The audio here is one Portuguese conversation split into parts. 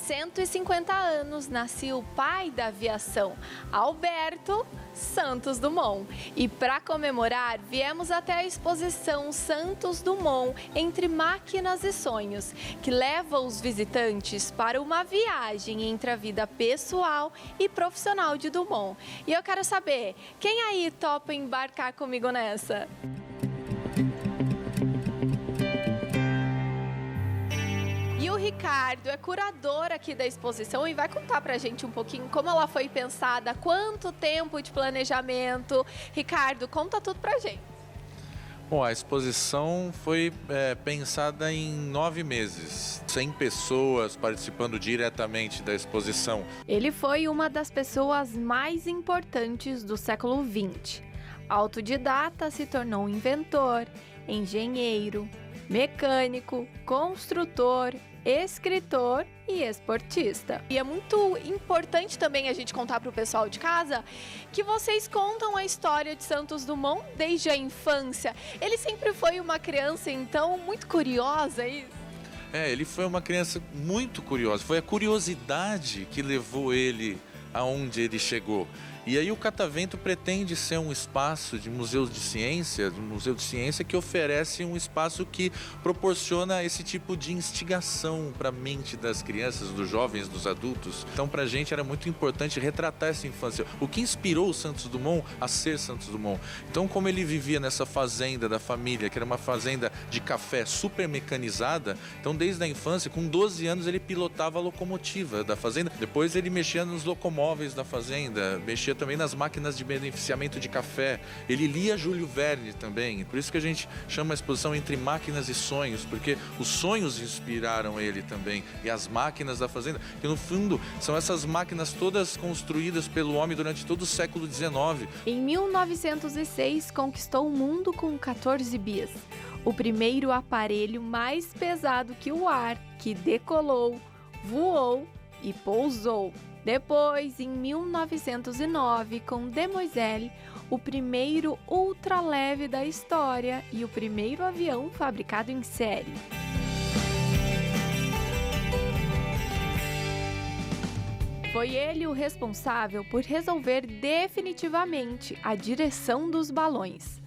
150 anos nascia o pai da aviação, Alberto Santos Dumont. E para comemorar, viemos até a exposição Santos Dumont Entre Máquinas e Sonhos, que leva os visitantes para uma viagem entre a vida pessoal e profissional de Dumont. E eu quero saber, quem aí topa embarcar comigo nessa? E o Ricardo é curador aqui da exposição e vai contar pra gente um pouquinho como ela foi pensada, quanto tempo de planejamento. Ricardo, conta tudo pra gente. Bom, a exposição foi pensada em 9 meses, 100 pessoas participando diretamente da exposição. Ele foi uma das pessoas mais importantes do século XX. Autodidata, se tornou inventor, engenheiro, mecânico, construtor, escritor e esportista. E é muito importante também a gente contar para o pessoal de casa que vocês contam a história de Santos Dumont desde a infância. Ele sempre foi uma criança, então, muito curiosa, é isso? Ele foi uma criança muito curiosa. Foi a curiosidade que levou ele aonde ele chegou. E aí o Catavento pretende ser um espaço de museu de ciência que oferece um espaço que proporciona esse tipo de instigação para a mente das crianças, dos jovens, dos adultos. Então para a gente era muito importante retratar essa infância. O que inspirou o Santos Dumont a ser Santos Dumont? Então como ele vivia nessa fazenda da família, que era uma fazenda de café super mecanizada, então desde a infância, com 12 anos ele pilotava a locomotiva da fazenda, depois ele mexia nos locomóveis da fazenda, mexia também nas máquinas de beneficiamento de café. Ele lia Júlio Verne também, por isso que a gente chama a exposição Entre Máquinas e Sonhos, porque os sonhos inspiraram ele também, e as máquinas da fazenda, que no fundo são essas máquinas todas construídas pelo homem durante todo o século XIX. Em 1906, conquistou o mundo com 14 bis, o primeiro aparelho mais pesado que o ar, que decolou, voou e pousou. Depois, em 1909, com Demoiselle, o primeiro ultraleve da história e o primeiro avião fabricado em série. Foi ele o responsável por resolver definitivamente a direção dos balões.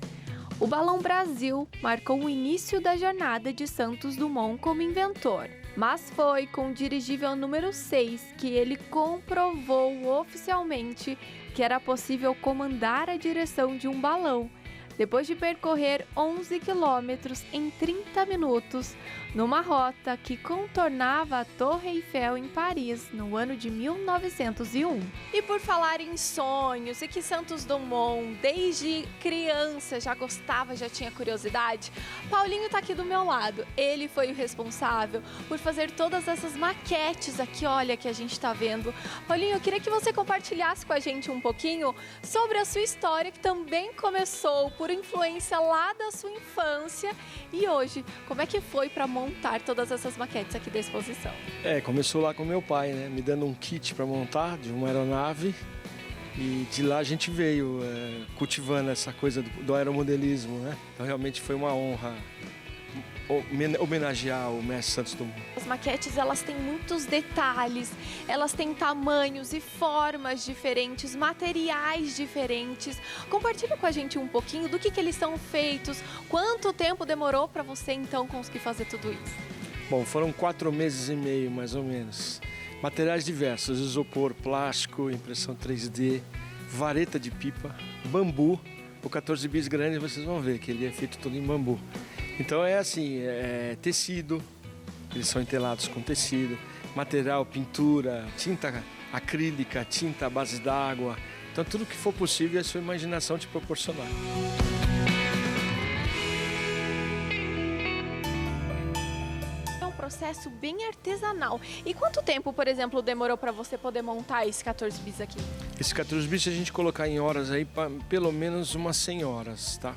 O Balão Brasil marcou o início da jornada de Santos Dumont como inventor. Mas foi com o dirigível número 6 que ele comprovou oficialmente que era possível comandar a direção de um balão, depois de percorrer 11 quilômetros em 30 minutos, numa rota que contornava a Torre Eiffel em Paris, no ano de 1901. E por falar em sonhos e que Santos Dumont, desde criança, já gostava, já tinha curiosidade, Paulinho está aqui do meu lado. Ele foi o responsável por fazer todas essas maquetes aqui, olha, que a gente está vendo. Paulinho, eu queria que você compartilhasse com a gente um pouquinho sobre a sua história, que também começou por influência lá da sua infância. E hoje, como é que foi para montar todas essas maquetes aqui da exposição? Começou lá com meu pai, né? Me dando um kit para montar de uma aeronave. E de lá a gente veio cultivando essa coisa do aeromodelismo, né? Então realmente foi uma honra homenagear o mestre Santos Dumont. As maquetes, elas têm muitos detalhes, elas têm tamanhos e formas diferentes, materiais diferentes. Compartilha com a gente um pouquinho do que eles são feitos, quanto tempo demorou para você então conseguir fazer tudo isso? Bom, foram 4 meses e meio mais ou menos. Materiais diversos, isopor, plástico, impressão 3D, vareta de pipa, bambu. O 14 bis grande vocês vão ver que ele é feito todo em bambu. Então é assim, tecido, eles são entelados com tecido, material, pintura, tinta acrílica, tinta à base d'água. Então tudo que for possível a sua imaginação te proporcionar. É um processo bem artesanal. E quanto tempo, por exemplo, demorou para você poder montar esse 14 bis aqui? Esse 14 bis, se a gente colocar em horas aí, pelo menos umas 100 horas, tá?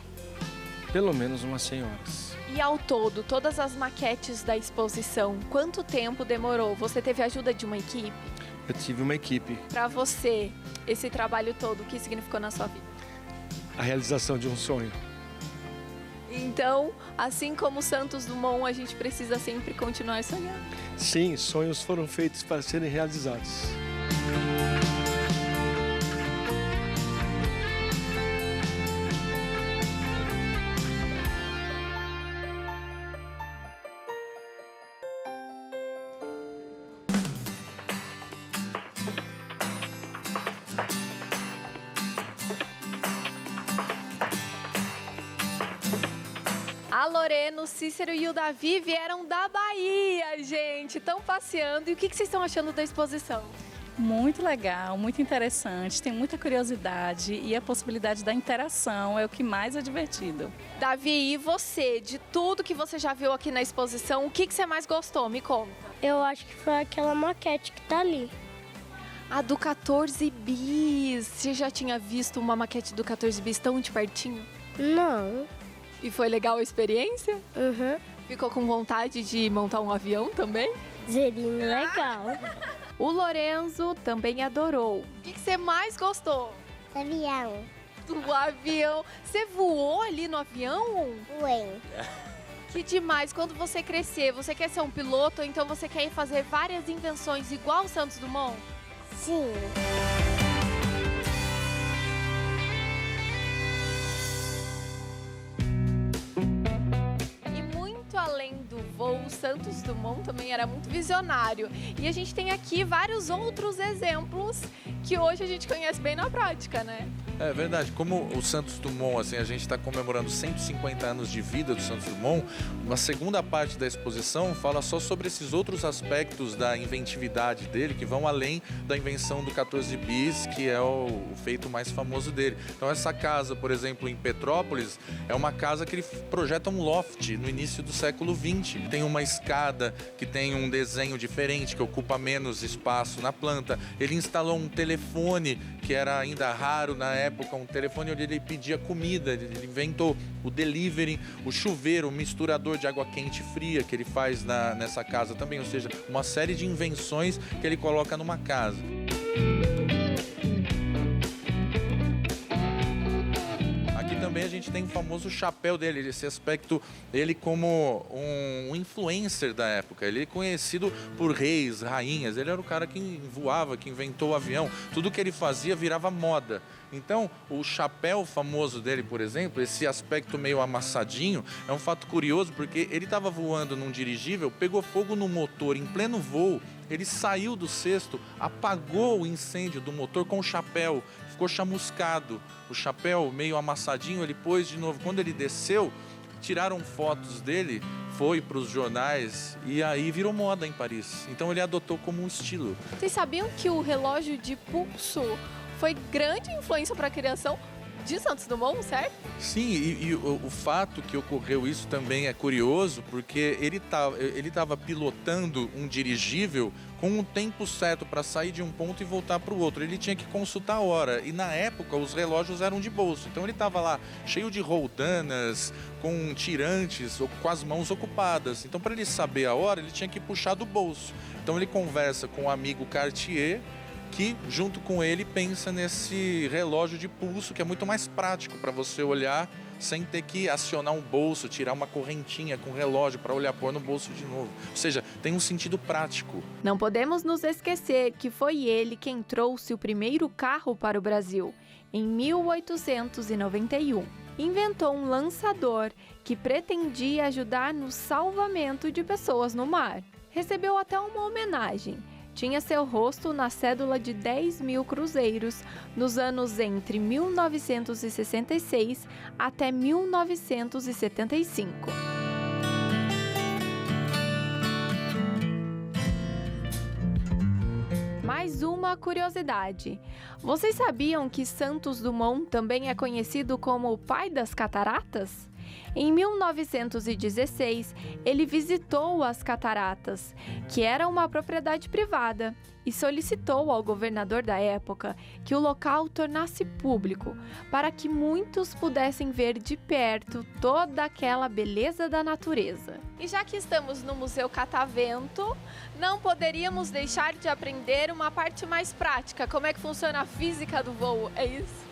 Pelo menos umas 100 horas. E ao todo, todas as maquetes da exposição, quanto tempo demorou? Você teve a ajuda de uma equipe? Eu tive uma equipe. Para você, esse trabalho todo, o que significou na sua vida? A realização de um sonho. E Então, assim como Santos Dumont, a gente precisa sempre continuar sonhando. Sim, sonhos foram feitos para serem realizados. A Lorena, o Cícero e o Davi vieram da Bahia, gente. Estão passeando. E o que vocês estão achando da exposição? Muito legal, muito interessante, tem muita curiosidade e a possibilidade da interação é o que mais é divertido. Davi, e você? De tudo que você já viu aqui na exposição, o que você mais gostou? Me conta. Eu acho que foi aquela maquete que tá ali. A do 14 bis. Você já tinha visto uma maquete do 14 bis tão de pertinho? Não. E foi legal a experiência? Uhum. Ficou com vontade de montar um avião também? Zerinho legal. O Lorenzo também adorou. O que você mais gostou? Avião. Do avião. Você voou ali no avião? Ué. Que demais. Quando você crescer, você quer ser um piloto ou então você quer ir fazer várias invenções igual o Santos Dumont? Sim. Além do voo, o Santos Dumont também era muito visionário. E a gente tem aqui vários outros exemplos que hoje a gente conhece bem na prática, né? É verdade. Como o Santos Dumont, assim, a gente está comemorando 150 anos de vida do Santos Dumont, uma segunda parte da exposição fala só sobre esses outros aspectos da inventividade dele, que vão além da invenção do 14 bis, que é o feito mais famoso dele. Então essa casa, por exemplo, em Petrópolis, é uma casa que ele projeta um loft no início do século XX. Tem uma escada que tem um desenho diferente, que ocupa menos espaço na planta. Ele instalou um telefone, que era ainda raro na época, um telefone onde ele pedia comida. Ele inventou o delivery, o chuveiro, o misturador de água quente e fria que ele faz nessa casa também. Ou seja, uma série de invenções que ele coloca numa casa. Também a gente tem o famoso chapéu dele, esse aspecto, ele como um influencer da época. Ele é conhecido por reis, rainhas, ele era o cara que voava, que inventou o avião. Tudo que ele fazia virava moda. Então, o chapéu famoso dele, por exemplo, esse aspecto meio amassadinho, é um fato curioso porque ele estava voando num dirigível, pegou fogo no motor em pleno voo, ele saiu do cesto, apagou o incêndio do motor com o chapéu, ficou chamuscado. O chapéu meio amassadinho, ele pôs de novo. Quando ele desceu, tiraram fotos dele, foi para os jornais e aí virou moda em Paris. Então ele adotou como um estilo. Vocês sabiam que o relógio de pulso foi grande influência para a criação de Santos Dumont, certo? Sim, e o fato que ocorreu isso também é curioso, porque ele estava pilotando um dirigível com um tempo certo para sair de um ponto e voltar para o outro. Ele tinha que consultar a hora, e na época os relógios eram de bolso, então ele estava lá cheio de roldanas, com tirantes, ou com as mãos ocupadas. Então, para ele saber a hora, ele tinha que puxar do bolso. Então ele conversa com o amigo Cartier, que junto com ele pensa nesse relógio de pulso, que é muito mais prático para você olhar sem ter que acionar um bolso, tirar uma correntinha com o relógio para olhar, pôr no bolso de novo. Ou seja, tem um sentido prático. Não podemos nos esquecer que foi ele quem trouxe o primeiro carro para o Brasil, em 1891. Inventou um lançador que pretendia ajudar no salvamento de pessoas no mar. Recebeu até uma homenagem. Tinha seu rosto na cédula de 10.000 cruzeiros nos anos entre 1966 até 1975. Mais uma curiosidade. Vocês sabiam que Santos Dumont também é conhecido como o pai das cataratas? Em 1916, ele visitou as cataratas, que era uma propriedade privada, e solicitou ao governador da época que o local tornasse público, para que muitos pudessem ver de perto toda aquela beleza da natureza. E já que estamos no Museu Catavento, não poderíamos deixar de aprender uma parte mais prática, como é que funciona a física do voo, é isso?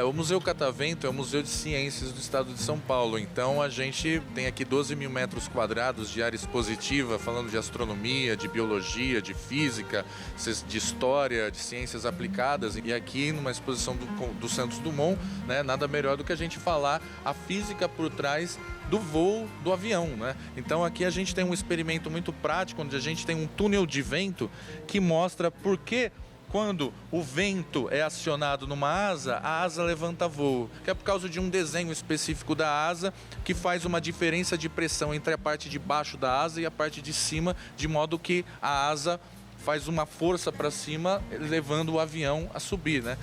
O Museu Catavento é um museu de ciências do estado de São Paulo, então a gente tem aqui 12 mil metros quadrados de área expositiva, falando de astronomia, de biologia, de física, de história, de ciências aplicadas, e aqui numa exposição do Santos Dumont, né, nada melhor do que a gente falar a física por trás do voo do avião, né? Então aqui a gente tem um experimento muito prático, onde a gente tem um túnel de vento que mostra por que quando o vento é acionado numa asa, a asa levanta voo, que é por causa de um desenho específico da asa que faz uma diferença de pressão entre a parte de baixo da asa e a parte de cima, de modo que a asa faz uma força para cima, levando o avião a subir, né?